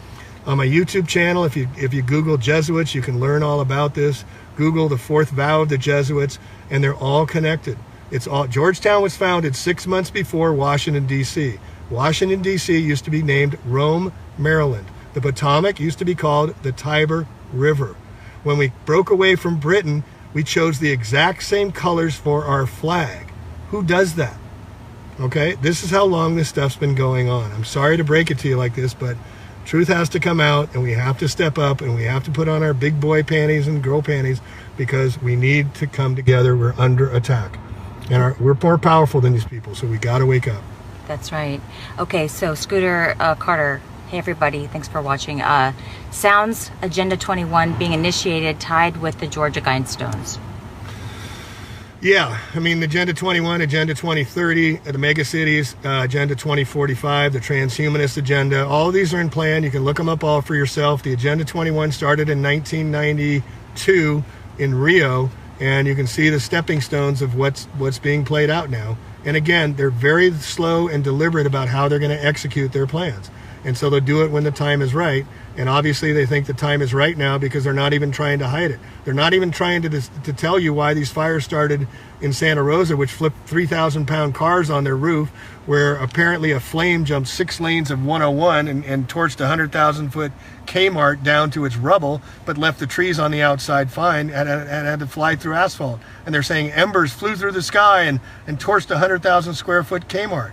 YouTube channel, if you Google Jesuits, you can learn all about this. Google the fourth vow of the Jesuits, and they're all connected. It's all. Georgetown was founded 6 months before Washington, D.C. Washington, D.C. used to be named Rome, Maryland. The Potomac used to be called the Tiber River. When we broke away from Britain, we chose the exact same colors for our flag. Who does that? Okay, this is how long this stuff's been going on. I'm sorry to break it to you like this, but truth has to come out, and we have to step up, and we have to put on our big boy panties and girl panties, because we need to come together. We're under attack, and we're more powerful than these people, so we got to wake up. That's right. Okay, so Scooter Carter, hey everybody, thanks for watching. Sounds Agenda 21 being initiated tied with the Georgia Guidestones. Yeah, I mean, Agenda 21, Agenda 2030, the mega cities, Agenda 2045, the transhumanist agenda, all of these are in plan. You can look them up all for yourself. The Agenda 21 started in 1992 in Rio, and you can see the stepping stones of what's being played out now. And again, they're very slow and deliberate about how they're going to execute their plans. And so they'll do it when the time is right. And obviously they think the time is right now because they're not even trying to hide it. They're not even trying to tell you why these fires started in Santa Rosa, which flipped 3,000-pound cars on their roof, where apparently a flame jumped 6 lanes of 101 and torched a 100,000-foot Kmart down to its rubble, but left the trees on the outside fine and had to fly through asphalt. And they're saying embers flew through the sky and torched a 100,000-square-foot Kmart.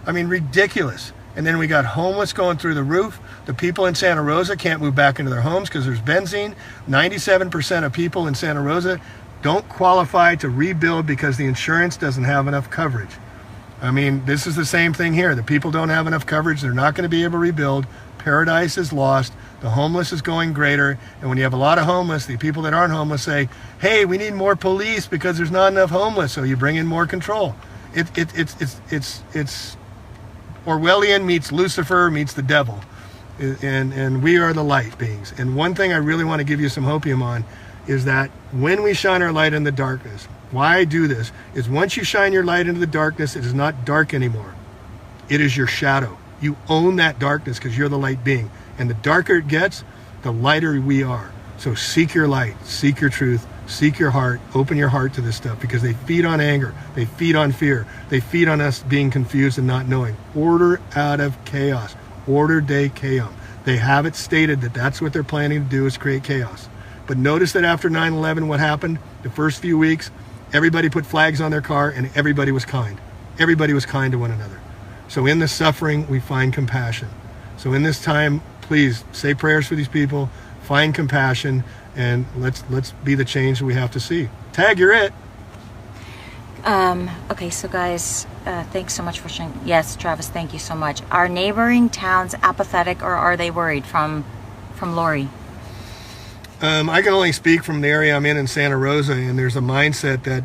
I mean, ridiculous. And then we got homeless going through the roof. The people in Santa Rosa can't move back into their homes because there's benzene. 97% of people in Santa Rosa don't qualify to rebuild because the insurance doesn't have enough coverage. I mean, this is the same thing here. The people don't have enough coverage. They're not going to be able to rebuild. Paradise is lost. The homeless is going greater. And when you have a lot of homeless, the people that aren't homeless say, hey, we need more police because there's not enough homeless. So you bring in more control. It's Orwellian meets Lucifer meets the devil, and we are the light beings. And one thing I really want to give you some hopium on is that when we shine our light in the darkness, why I do this is once you shine your light into the darkness, it is not dark anymore. It is your shadow. You own that darkness because you're the light being. And the darker it gets, the lighter we are. So seek your light, seek your truth, seek your heart, open your heart to this stuff, because they feed on anger, they feed on fear, they feed on us being confused and not knowing. Order out of chaos, order de chaos. They have it stated that that's what they're planning to do, is create chaos. But notice that after 9/11, what happened? The first few weeks, everybody put flags on their car and everybody was kind. Everybody was kind to one another. So in the suffering, we find compassion. So in this time, please say prayers for these people, find compassion, and let's be the change that we have to see. Tag, you're it. Okay, so guys, thanks so much for sharing. Yes, Travis, thank you so much. Are neighboring towns apathetic, or are they worried? From Lori. I can only speak from the area I'm in Santa Rosa, and there's a mindset that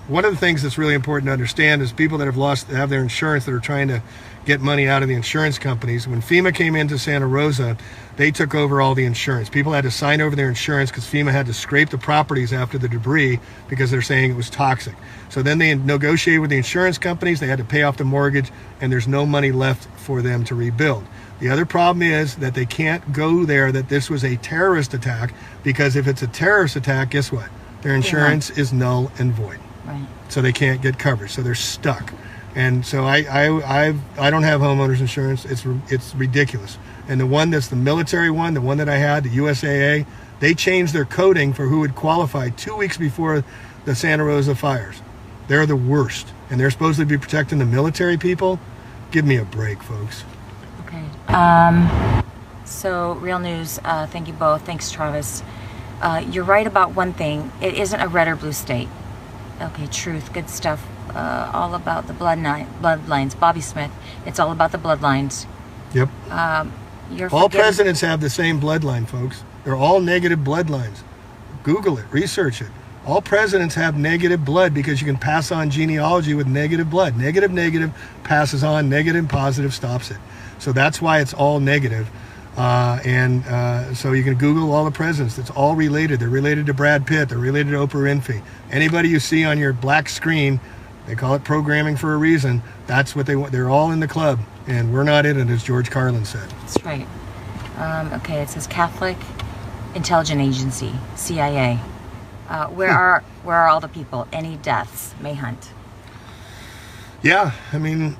one of the things that's really important to understand is people that have their insurance that are trying to get money out of the insurance companies. When FEMA came into Santa Rosa, they took over all the insurance. People had to sign over their insurance because FEMA had to scrape the properties after the debris because they're saying it was toxic. So then they negotiated with the insurance companies. They had to pay off the mortgage, and there's no money left for them to rebuild. The other problem is that they can't go there that this was a terrorist attack, because if it's a terrorist attack, guess what? Their insurance is null and void. Right. So they can't get coverage. So they're stuck. And so I don't have homeowners insurance. It's ridiculous. And the one that's the military one, the one that I had, the USAA, they changed their coding for who would qualify 2 weeks before the Santa Rosa fires. They're the worst. And they're supposed to be protecting the military people. Give me a break, folks. Okay. So real news. Thank you both. Thanks, Travis. You're right about one thing. It isn't a red or blue state. Okay, truth, good stuff. All about the bloodlines. Bobby Smith, it's all about the bloodlines. Yep. You're all presidents have the same bloodline, folks. They're all negative bloodlines. Google it, research it. All presidents have negative blood because you can pass on genealogy with negative blood. Negative passes on, negative positive stops it. So that's why it's all negative. So you can Google all the presidents. It's all related. They're related to Brad Pitt. They're related to Oprah Winfrey. Anybody you see on your black screen, they call it programming for a reason. That's what they want. They're all in the club, and we're not in it, as George Carlin said. That's right. Okay, it says Catholic Intelligence Agency, CIA. Where are all the people? Any deaths? May Hunt. Yeah, I mean,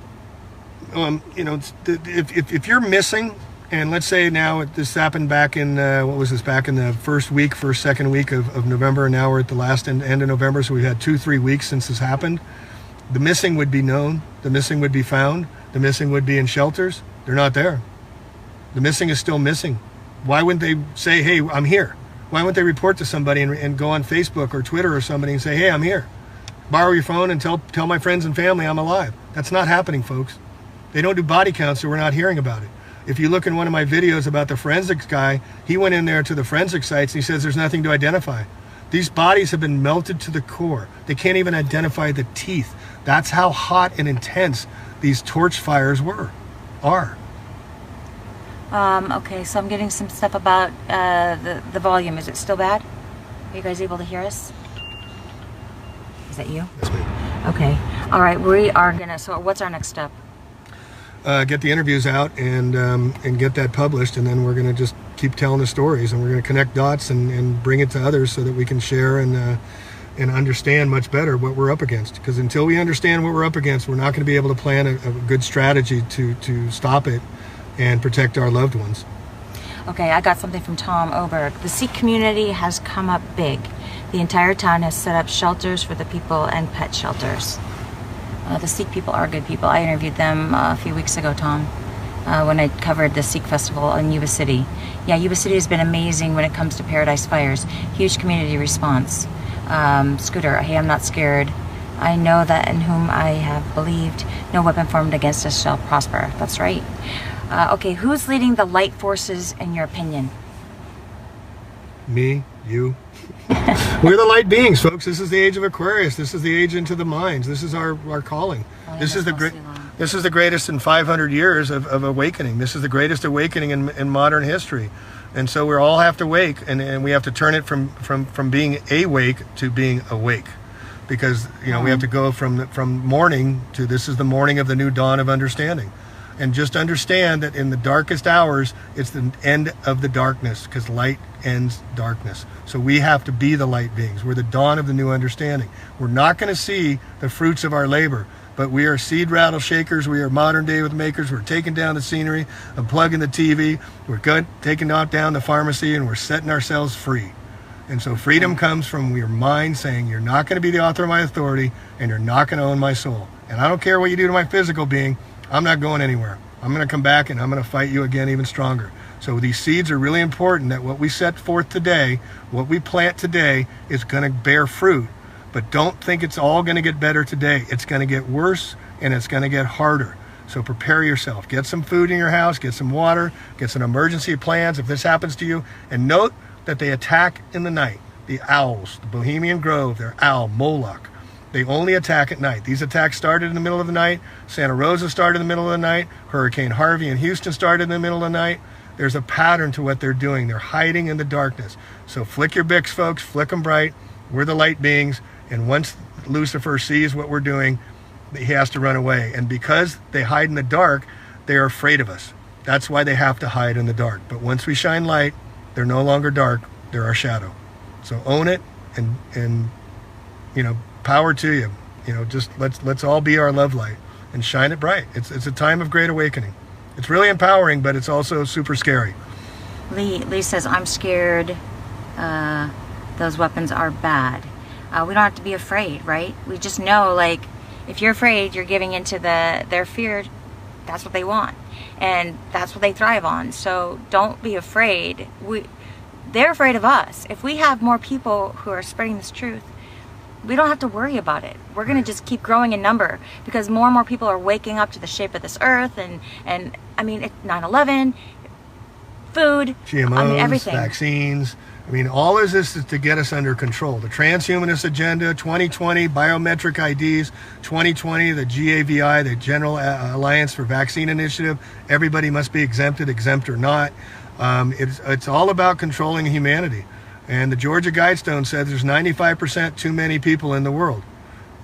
if you're missing. And let's say now this happened back in, back in the second week of November, and now we're at the last end of November, so we've had 2-3 weeks since this happened. The missing would be known, the missing would be found, the missing would be in shelters. They're not there. The missing is still missing. Why wouldn't they say, hey, I'm here? Why wouldn't they report to somebody and go on Facebook or Twitter or somebody and say, hey, I'm here? Borrow your phone and tell my friends and family I'm alive. That's not happening, folks. They don't do body counts, so we're not hearing about it. If you look in one of my videos about the forensics guy, he went in there to the forensic sites and he says there's nothing to identify. These bodies have been melted to the core. They can't even identify the teeth. That's how hot and intense these torch fires are. Okay, so I'm getting some stuff about the volume. Is it still bad? Are you guys able to hear us? Is that you? That's me. Okay. All right, we are gonna, so what's our next step? Get the interviews out and get that published, and then we're going to just keep telling the stories, and we're going to connect dots and bring it to others so that we can share and understand much better what we're up against. Because until we understand what we're up against, we're not going to be able to plan a good strategy to stop it and protect our loved ones. Okay, I got something from Tom Oberg. The Sikh community has come up big. The entire town has set up shelters for the people and pet shelters. The Sikh people are good people. I interviewed them a few weeks ago, Tom, when I covered the Sikh festival in Yuba City. Yeah, Yuba City has been amazing when it comes to Paradise Fires. Huge community response. Scooter, hey, I'm not scared. I know that in whom I have believed, no weapon formed against us shall prosper. That's right. Okay, who's leading the light forces in your opinion? Me, you. We're the light beings, folks. This is the age of Aquarius. This is the age into the minds. This is our calling. Oh, yeah, this is the greatest in 500 years of awakening. This is the greatest awakening in modern history. And so we all have to wake, and we have to turn it from being awake to being awake. Because we have to go from morning to this is the morning of the new dawn of understanding. And just understand that in the darkest hours, it's the end of the darkness, because light ends darkness. So we have to be the light beings. We're the dawn of the new understanding. We're not going to see the fruits of our labor, but we are seed rattle shakers. We are modern day with makers. We're taking down the scenery, unplugging the TV. We're taking down the pharmacy, and we're setting ourselves free. And so freedom comes from your mind saying, you're not going to be the author of my authority, and you're not going to own my soul. And I don't care what you do to my physical being. I'm not going anywhere. I'm going to come back and I'm going to fight you again even stronger. So these seeds are really important, that what we set forth today, what we plant today, is going to bear fruit. But don't think it's all going to get better today. It's going to get worse, and it's going to get harder. So prepare yourself. Get some food in your house, get some water, get some emergency plans if this happens to you. And note that they attack in the night. The owls, the Bohemian Grove, their owl, Moloch. They only attack at night. These attacks started in the middle of the night. Santa Rosa started in the middle of the night. Hurricane Harvey in Houston started in the middle of the night. There's a pattern to what they're doing. They're hiding in the darkness. So flick your Bics, folks. Flick them bright. We're the light beings. And once Lucifer sees what we're doing, he has to run away. And because they hide in the dark, they are afraid of us. That's why they have to hide in the dark. But once we shine light, they're no longer dark. They're our shadow. So own it and power to you. Just let's all be our love light and shine it bright. It's a time of great awakening. It's really empowering, but it's also super scary. Lee says, I'm scared. Those weapons are bad. We don't have to be afraid, right? We just know, like, if you're afraid, you're giving into their fear. That's what they want, and that's what they thrive on. So don't be afraid. they're afraid of us. If we have more people who are spreading this truth, we don't have to worry about it. We're going to just keep growing in number, because more and more people are waking up to the shape of this earth, and I mean, 9/11, food, GMOs, I mean, everything. vaccines. I mean, all of this is to get us under control. The transhumanist agenda, 2020, biometric IDs, 2020, the GAVI, the General Alliance for Vaccine Initiative. Everybody must be exempted, exempt or not. It's all about controlling humanity. And the Georgia Guidestone says there's 95% too many people in the world.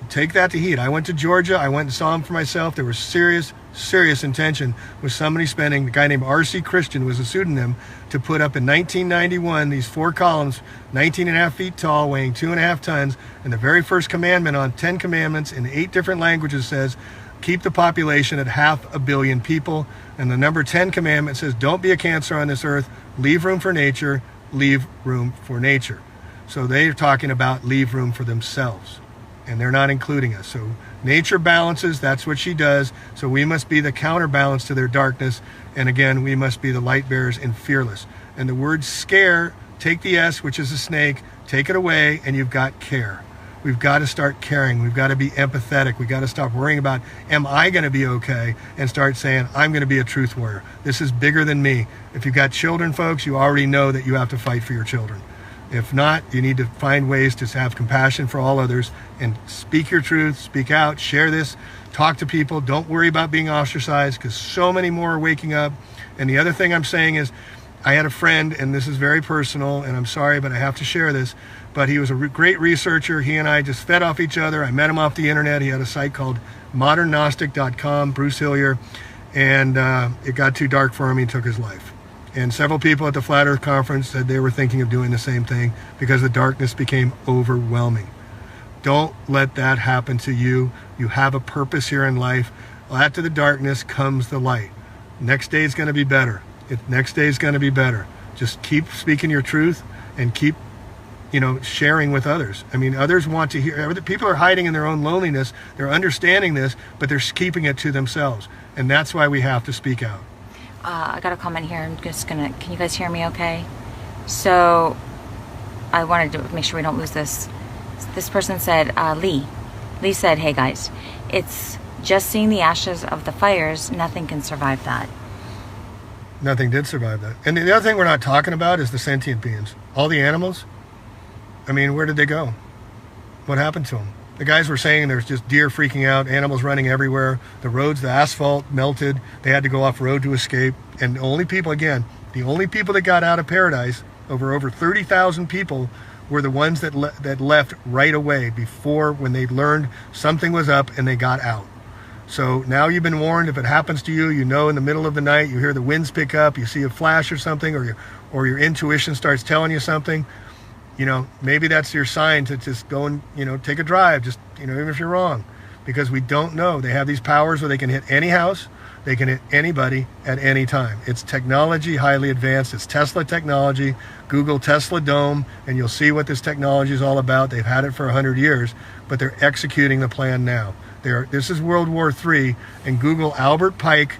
Take that to heed. I went to Georgia. I went and saw them for myself. There was serious intention with somebody spending, a guy named R.C. Christian was a pseudonym, to put up in 1991 these 4 columns, 19 and a half feet tall, weighing 2.5 tons. And the very first commandment on 10 commandments in 8 different languages says, keep the population at 500 million people. And the number 10 commandment says, don't be a cancer on this earth. Leave room for nature. Leave room for nature. So they're talking about leave room for themselves. And they're not including us. So nature balances, that's what she does. So we must be the counterbalance to their darkness. And again, we must be the light bearers and fearless. And the word scare, take the S, which is a snake, take it away, and you've got care. We've got to start caring. We've got to be empathetic. We've got to stop worrying about, am I going to be okay? And start saying, I'm going to be a truth warrior. This is bigger than me. If you've got children, folks, you already know that you have to fight for your children. If not, you need to find ways to have compassion for all others and speak your truth, speak out, share this, talk to people. Don't worry about being ostracized, because so many more are waking up. And the other thing I'm saying is, I had a friend, and this is very personal, and I'm sorry, but I have to share this, but he was a great researcher. He and I just fed off each other. I met him off the internet. He had a site called moderngnostic.com, Bruce Hillier, and it got too dark for him. He took his life. And several people at the Flat Earth Conference said they were thinking of doing the same thing because the darkness became overwhelming. Don't let that happen to you. You have a purpose here in life. After the darkness comes the light. Next day is going to be better. Next day is going to be better. Just keep speaking your truth and keep, sharing with others. I mean, others want to hear. People are hiding in their own loneliness. They're understanding this, but they're keeping it to themselves. And that's why we have to speak out. I got a comment here. I'm just gonna, can you guys hear me okay? So I wanted to make sure we don't lose this. This person said, Lee said, hey guys, it's just seeing the ashes of the fires. Nothing can survive that. Nothing did survive that. And the other thing we're not talking about is the sentient beings. All the animals, I mean, where did they go? What happened to them? The guys were saying there's just deer freaking out, animals running everywhere. The roads, the asphalt melted. They had to go off road to escape. And the only people that got out of paradise, over 30,000 people, were the ones that left right away before, when they learned something was up and they got out. So now you've been warned. If it happens to you, in the middle of the night, you hear the winds pick up, you see a flash or something, or your intuition starts telling you something, maybe that's your sign to just go and, take a drive, just, even if you're wrong, because we don't know. They have these powers where they can hit any house, they can hit anybody at any time. It's technology, highly advanced. It's Tesla technology. Google Tesla Dome, and you'll see what this technology is all about. They've had it for 100 years, but they're executing the plan now. This is World War III, and Google Albert Pike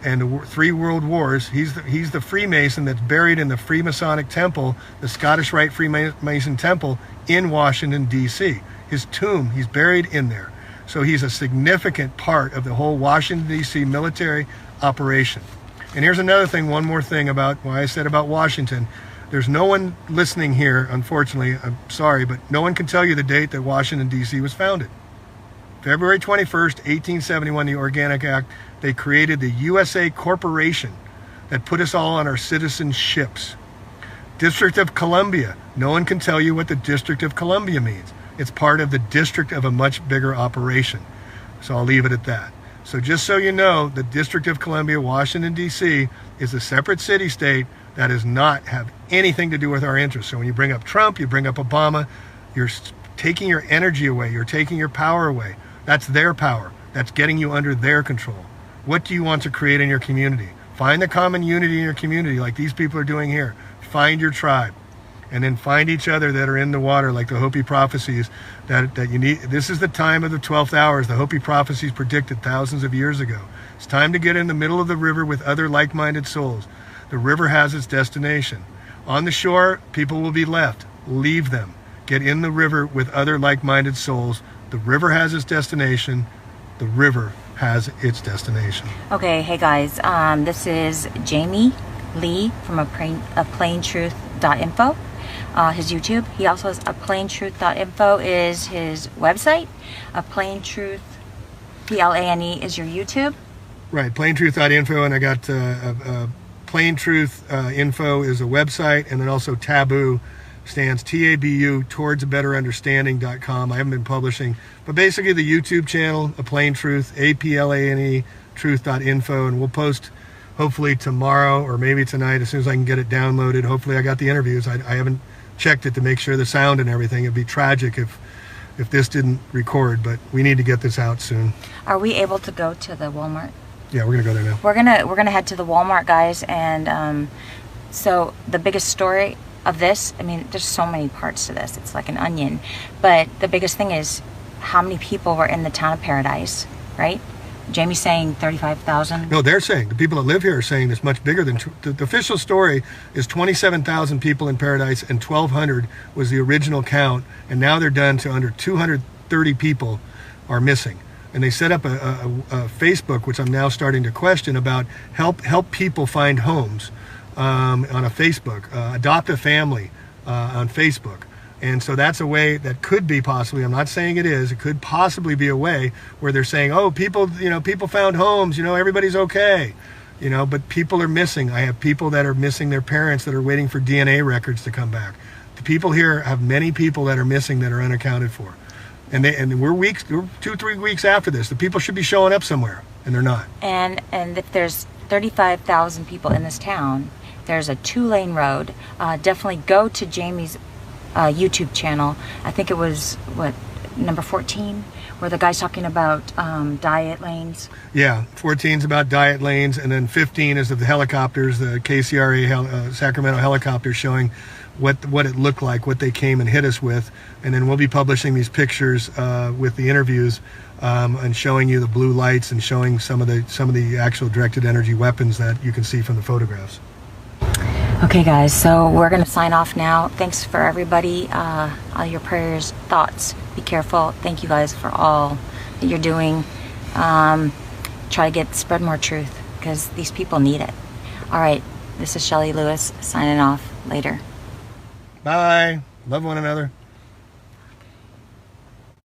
and the 3 World Wars. He's the Freemason that's buried in the Freemasonic Temple, the Scottish Rite Freemason Temple in Washington, D.C. His tomb, he's buried in there. So he's a significant part of the whole Washington, D.C. military operation. And here's another thing, one more thing about why I said about Washington. There's no one listening here, unfortunately, I'm sorry, but no one can tell you the date that Washington, D.C. was founded. February 21st, 1871, the Organic Act, they created the USA Corporation that put us all on our citizen ships. District of Columbia, no one can tell you what the District of Columbia means. It's part of the district of a much bigger operation. So I'll leave it at that. So just so you know, the District of Columbia, Washington, D.C. is a separate city-state that does not have anything to do with our interests. So when you bring up Trump, you bring up Obama, you're taking your energy away, you're taking your power away. That's their power. That's getting you under their control. What do you want to create in your community? Find the common unity in your community like these people are doing here. Find your tribe. And then find each other that are in the water, like the Hopi prophecies that you need. This is the time of the 12th hours. The Hopi prophecies predicted thousands of years ago. It's time to get in the middle of the river with other like-minded souls. The river has its destination. On the shore, people will be left. Leave them. Get in the river with other like-minded souls. The river has its destination. The river has its destination. Okay, hey guys, this is Jamie Lee from a plaintruth.info, his YouTube. He also has a plaintruth.info is his website. A plaintruth, Plane, is your YouTube. Right, plaintruth.info, and I got Plain Truth Info is a website, and then also Taboo stands TABU, towards a better understanding.com. I haven't been publishing, but basically the YouTube channel, A Plain Truth, APLANE, truth.info, and we'll post hopefully tomorrow or maybe tonight as soon as I can get it downloaded. Hopefully I got the interviews. I haven't checked it to make sure the sound and everything. It'd be tragic if this didn't record, but we need to get this out soon. Are we able to go to the Walmart? Yeah, we're gonna go there now. We're gonna head to the Walmart, guys, and so the biggest story of this, I mean, there's so many parts to this. It's like an onion, but the biggest thing is how many people were in the town of Paradise, right? Jamie's saying 35,000. No, they're saying, the people that live here are saying it's much bigger than, the official story is 27,000 people in Paradise, and 1,200 was the original count, and now they're down to under 230 people are missing. And they set up a Facebook, which I'm now starting to question, about help people find homes on a Facebook, adopt a family on Facebook. And so that's a way that could be possibly, I'm not saying it is, it could possibly be a way where they're saying, oh, people found homes, everybody's okay, but people are missing. I have people that are missing their parents that are waiting for DNA records to come back. The people here have many people that are missing that are unaccounted for. And we're 2-3 weeks after this. The people should be showing up somewhere, and they're not. And if there's 35,000 people in this town, there's a 2-lane road. Definitely go to Jamie's YouTube channel. I think it was number 14, where the guy's talking about diet lanes. Yeah, 14 is about diet lanes, and then 15 is of the helicopters, the KCRA Sacramento helicopters, showing what it looked like, what they came and hit us with. And then we'll be publishing these pictures with the interviews and showing you the blue lights and showing some of the actual directed energy weapons that you can see from the photographs. Okay guys, so we're going to sign off now. Thanks for everybody, all your prayers, thoughts. Be careful. Thank you guys for all that you're doing. Try to spread more truth, because these people need it. All right, this is Shelly Lewis signing off. Later. Bye. Love one another.